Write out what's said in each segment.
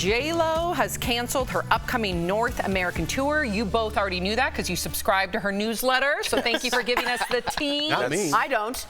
J-Lo has canceled her upcoming North American tour. You both already knew that because you subscribed to her newsletter. So thank you for giving us the tea. Not me. I don't.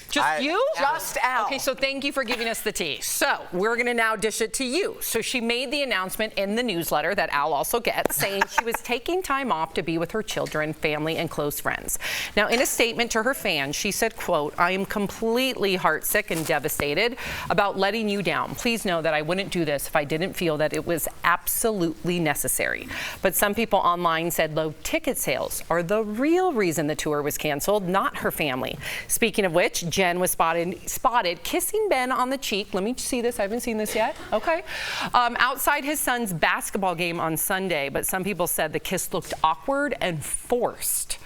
Just you? Just Al. Okay, so thank you for giving us the tea. So we're going to now dish it to you. So she made the announcement in the newsletter that Al also gets, saying she was taking time off to be with her children, family, and close friends. Now, in a statement to her fans, she said, quote, "I am completely heartsick and devastated about letting you down. Please know that I wouldn't do this if I didn't feel that it was absolutely necessary." But some people online said low ticket sales are the real reason the tour was canceled, not her family. Speaking of which, Jen was spotted kissing Ben on the cheek. Let me see this. I haven't seen this yet. Okay. Outside his son's basketball game on Sunday, but some people said the kiss looked awkward and forced.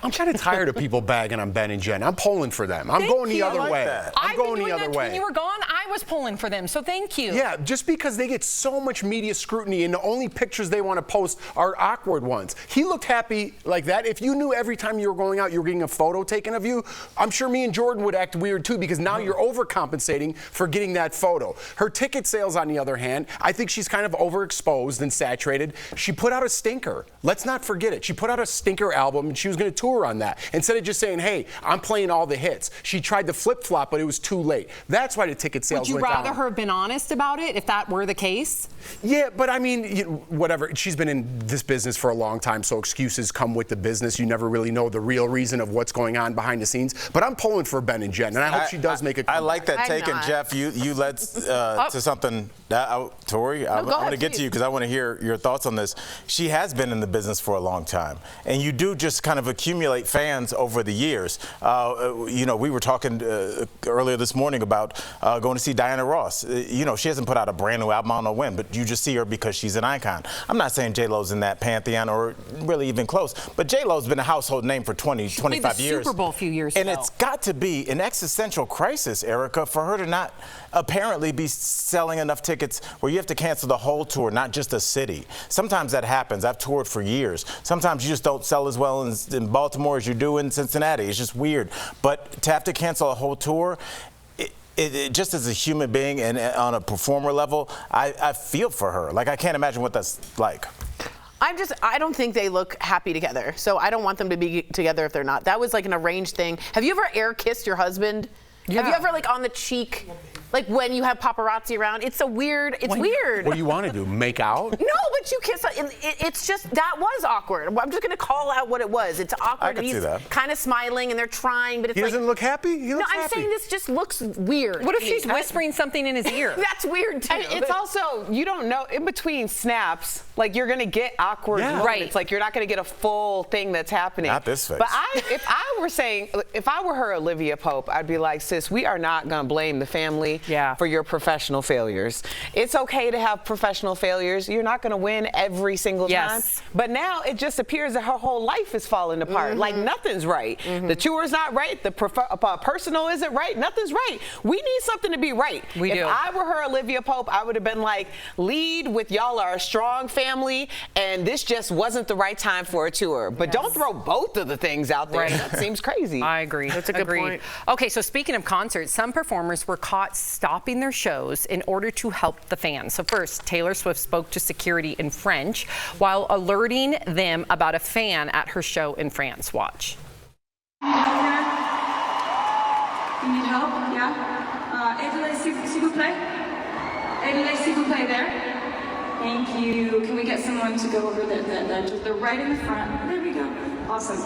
I'm kind of tired of people bagging on Ben and Jen. I'm pulling for them. I'm going the other way. I'm going the other way. When you were gone, I was pulling for them, so thank you. Yeah, just because they get so much media scrutiny and the only pictures they want to post are awkward ones. He looked happy like that. If you knew every time you were going out you were getting a photo taken of you, I'm sure me and Jordan would act weird too, because now you're overcompensating for getting that photo. Her ticket sales, on the other hand, I think she's kind of overexposed and saturated. She put out a stinker. Let's not forget it. She put out a stinker album and she was going to tour on that. Instead of just saying, hey, I'm playing all the hits. She tried to flip-flop, but it was too late. That's why the ticket sales went down. Would you rather her have been honest about it if that were the case? Yeah, but I mean, whatever. She's been in this business for a long time, so excuses come with the business. You never really know the real reason of what's going on behind the scenes. But I'm pulling for Ben and Jen, and I hope she does make it. I like that take, and Jeff, you led to something. Tori, I'm going to get to you because I want to hear your thoughts on this. She has been in the business for a long time, and you do just kind of accumulate fans over the years. We were talking earlier this morning about going to see Diana Ross. She hasn't put out a brand new album, I don't know when, but you just see her because she's an icon. I'm not saying J-Lo's in that pantheon or really even close, but J-Lo's been a household name for 20, 25 years. Super Bowl a few years ago. And it's got to be an existential crisis, Erica, for her to not apparently be selling enough tickets where you have to cancel the whole tour, not just a city. Sometimes that happens. I've toured for years. Sometimes you just don't sell as well in Baltimore as you do in Cincinnati. It's just weird. But to have to cancel a whole tour, it just as a human being and on a performer level, I feel for her. Like, I can't imagine what that's like. I don't think they look happy together. So I don't want them to be together if they're not. That was like an arranged thing. Have you ever air kissed your husband? Yeah. Have you ever, like, on the cheek, like when you have paparazzi around? It's weird. What do you want to do? Make out? No, but you kiss. It's just, that was awkward. I'm just going to call out what it was. It's awkward. I can see that. Kind of smiling and they're trying, but it's he doesn't look happy? He looks happy. I'm saying this just looks weird. What if she's whispering something in his ear? That's weird too. And it's also, you don't know, in between snaps, like, you're going to get awkward moments. Right. Like, you're not going to get a full thing that's happening. Not this face. But if I were her Olivia Pope, I'd be like, sis, we are not going to blame the family for your professional failures. It's okay to have professional failers. You're not going to win every single time. But now it just appears that her whole life is falling apart. Like, nothing's right. The tour's not right. The personal isn't right. Nothing's right. We need something to be right. If I were her Olivia Pope, I would have been like, lead with y'all are a strong family, and this just wasn't the right time for a tour. But don't throw both of the things out there. That seems crazy. I agree. That's a good point. Okay, so speaking of concerts, some performers were caught stopping their shows in order to help the fans. So first, Taylor Swift spoke to security in French while alerting them about a fan at her show in France. Watch. You need help? Yeah? Aidez, s'il vous plaît? Aidez, s'il vous plaît, there. Thank you. Can we get someone to go over there? They're right in the front. There we go. Awesome.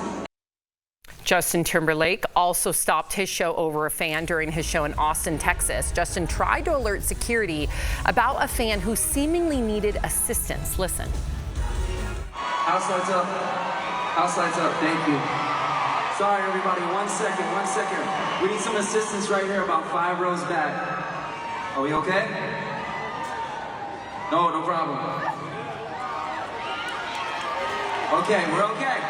Justin Timberlake also stopped his show over a fan during his show in Austin, Texas. Justin tried to alert security about a fan who seemingly needed assistance. Listen. House lights up. House lights up. Thank you. Sorry, everybody. 1 second. 1 second. We need some assistance right here, about 5 rows back. Are we okay? No, no problem. Okay, we're okay.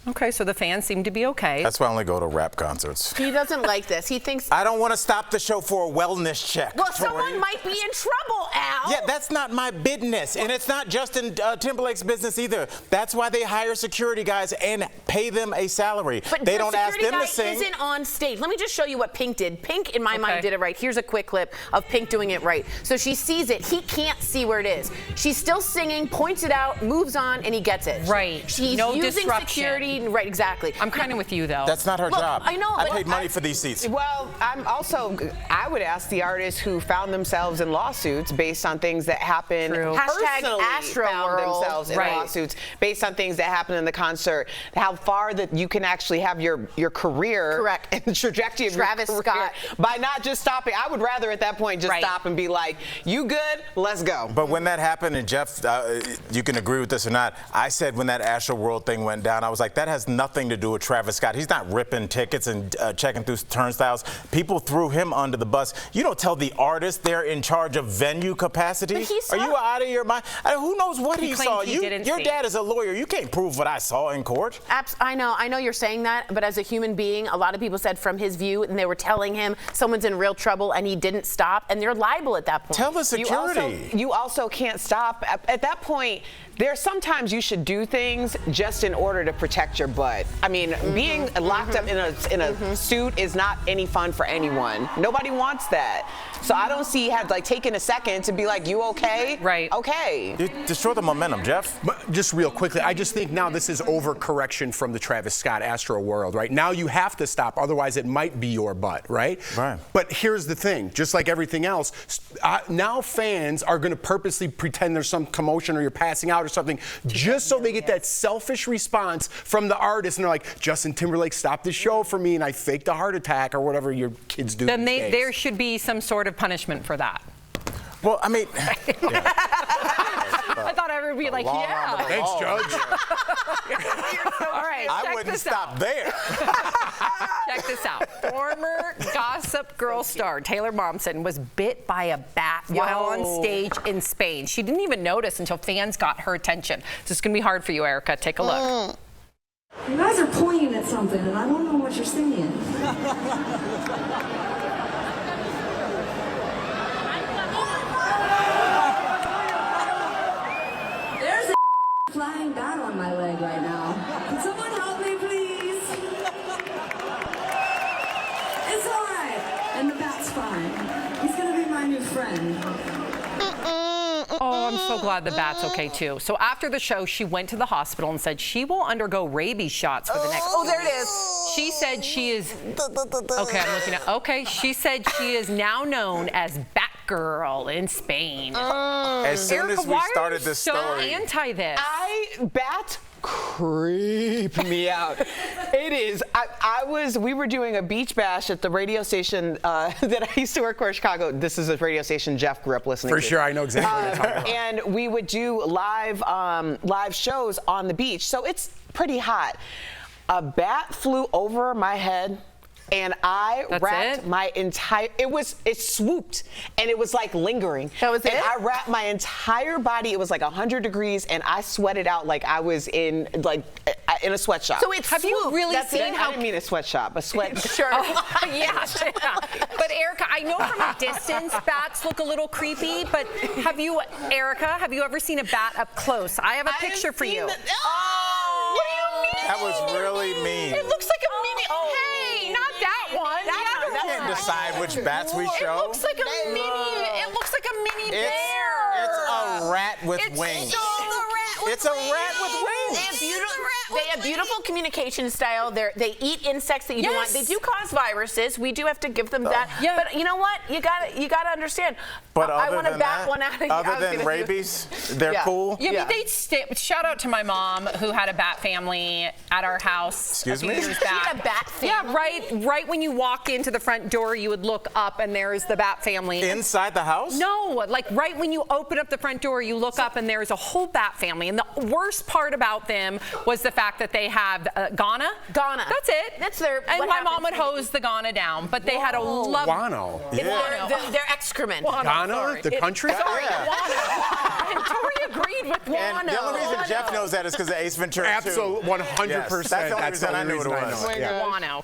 Okay, so the fans seem to be okay. That's why I only go to rap concerts. He doesn't like this. He thinks... I don't want to stop the show for a wellness check. Well, someone might be in trouble, Al. Yeah, that's not my business. And it's not Justin Timberlake's business either. That's why they hire security guys and pay them a salary. But they don't ask them to sing. Isn't on stage. Let me just show you what Pink did. Pink, in my mind, did it right. Here's a quick clip of Pink doing it right. So she sees it. He can't see where it is. She's still singing, points it out, moves on, and he gets it. Right. She's no using disruption. Security. Right, exactly. I'm kind of with you, though. That's not her job. I know. I paid money for these seats. Well, I would ask the artists who found themselves in lawsuits based on things that happened personally, found themselves in lawsuits based on things that happened in the concert, how far that you can actually have your career and the trajectory of Travis your Scott career by not just stopping. I would rather at that point just stop and be like, you good? Let's go. But when that happened, and Jeff, you can agree with this or not, I said when that Astroworld thing went down, I was like, that has nothing to do with Travis Scott. He's not ripping tickets and checking through turnstiles. People threw him under the bus. You don't tell the artist they're in charge of venue capacity. Are you out of your mind? Who knows what he saw? Your dad is a lawyer. You can't prove what I saw in court. I know you're saying that, but as a human being, a lot of people said from his view, and they were telling him someone's in real trouble, and he didn't stop, and they're liable at that point. Tell the security. You also can't stop. At that point, there's sometimes you should do things just in order to protect your butt. I mean, being locked up in a suit is not any fun for anyone. Nobody wants that. So I don't see had taking a second to be like, you okay? Right. Okay. You destroy the momentum, Jeff. But just real quickly, I just think now this is overcorrection from the Travis Scott Astroworld, right? Now you have to stop, otherwise it might be your butt, right? Right. But here's the thing, just like everything else, now fans are going to purposely pretend there's some commotion or you're passing out or something, just so they get that selfish response from the artist, and they're like, Justin Timberlake stopped the show for me and I faked a heart attack, or whatever your kids do. Then there should be some sort of punishment for that. Well, I mean, I thought everyone would be like, yeah. Thanks, Judge. All right, I wouldn't stop there. Check this out. Former Gossip Girl star Taylor Momsen was bit by a bat while on stage in Spain. She didn't even notice until fans got her attention. This is going to be hard for you, Erica. Take a look. You guys are pointing at something, and I don't know what you're saying. There's a flying bat on my leg right now. Can someone help me, please? It's all right, and the bat's fine. He's gonna be my new friend. Oh, I'm so glad the bat's okay too. So after the show, she went to the hospital and said she will undergo rabies shots for the next. Oh, there it is. She said she is. Okay, I'm looking at. Okay, she said she is now known as Batgirl in Spain. As soon Erica, as we started this story, so anti this. Bat creep me out. It is. We were doing a beach bash at the radio station that I used to work for in Chicago. This is a radio station Jeff grew up listening to. For sure, I know exactly what you're talking about. And we would do live shows on the beach. So it's pretty hot. A bat flew over my head. And I wrapped my entire, it swooped, and it was like lingering. That was it? And I wrapped my entire body, it was like 100 degrees, and I sweated out like I was in a sweatshop. So have you really seen how... I didn't mean a sweatshop, a sweat. Sure. Yeah. But Erica, I know from a distance bats look a little creepy, but Erica, have you ever seen a bat up close? I have a picture for you. What do you mean? that was really mean. It looks like a mini. Hey, not that one. I can't decide which bats we show. It looks like a mini. It looks like a mini bear. It's a rat with wings. It's a rat with wings. They have beautiful communication style. They eat insects that you don't want. They do cause viruses. We do have to give them that. Yeah. But you know what? You gotta understand. But I want to bat one out of other than rabies, they're cool. Yeah, but they'd shout out to my mom who had a bat family at our house. Excuse me? She had a bat family. Yeah, right when you walk into the front door, you would look up and there's the bat family. Inside the house? No, like right when you open up the front door, you look up and there's a whole bat family. And the worst part about them was the fact that they have Ghana. That's it. That's their. And my mom would hose the Ghana down, but they had a love. Guano. Their excrement. Ghana, the country? Sorry, Ghana. Tori agreed with Wano. And the only reason Jeff knows that is because of Ace Ventura 2. Absolutely, 100%. Yes, that's the only reason I knew what it was. Wano.